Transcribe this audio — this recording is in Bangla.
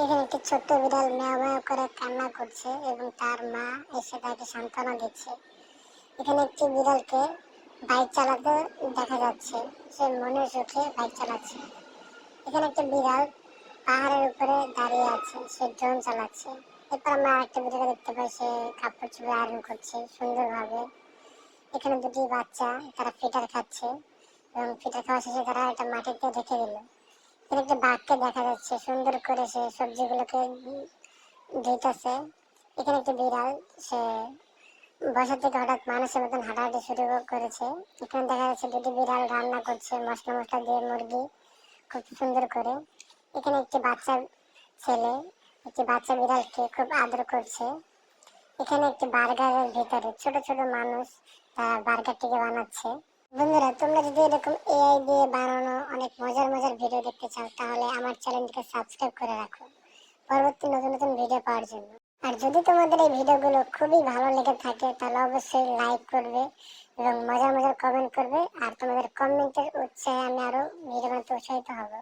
এখানে একটি ছোট্ট বিড়াল ম্যাও ম্যাও করে কান্না করছে এবং তার মা এসে তাকে সান্ত্বনা দিচ্ছে। এখানে একটি বিড়ালকে বাইক চালাতে দেখা যাচ্ছে, সে মনের সুখে বাইক চালাচ্ছে। এখানে একটা বিড়াল পাহাড়ের উপরে দাঁড়িয়ে আছে, সে ড্রোন চালাচ্ছে। এরপর আমরা আরেকটা বিড়াল দেখতে পাই, সে কাপড় চোপড় আয়রন করছে সুন্দরভাবে। এখানে দুটি বাচ্চা তারা ফিটার খাচ্ছে এবং ফিটার খাওয়া শেষে তারা এটা মাটিতে রেখে দিল। এখানে একটা বাঘকে দেখা যাচ্ছে, সুন্দর করে সে সবজিগুলোকে ধুইতেছে। এখানে একটা বিড়াল, সে বসা থেকে হঠাৎ মানুষের মতন হাঁটাহাঁটি শুরু করেছে। এখানে দেখা যাচ্ছে দুটি বিড়াল রান্না করছে মশলা মশলা দিয়ে মুরগি খুব সুন্দর করে। এখানে একটি বাচ্চা ছেলে একটি বাচ্চা বিড়ালকে খুব আদর করছে। এখানে একটি বার্গারের ভিতরে ছোট ছোট মানুষ তারা বার্গারটিকে বানাচ্ছে। বন্ধুরা, তোমরা যদি এরকম এআই দিয়ে বানানো অনেক মজার মজার ভিডিও দেখতে চাও তাহলে আমার চ্যানেলটিকে সাবস্ক্রাইব করে রাখো পরবর্তী নতুন নতুন ভিডিও পাওয়ার জন্য। আর যদি তোমাদের এই ভিডিওগুলো খুবই ভালো লেগে থাকে তাহলে অবশ্যই লাইক করবে এবং মজার মজার কমেন্ট করবে। আর তোমাদের কমেন্টের উৎসাহে আমি আরো ভিডিও বানাতে উৎসাহিত হব।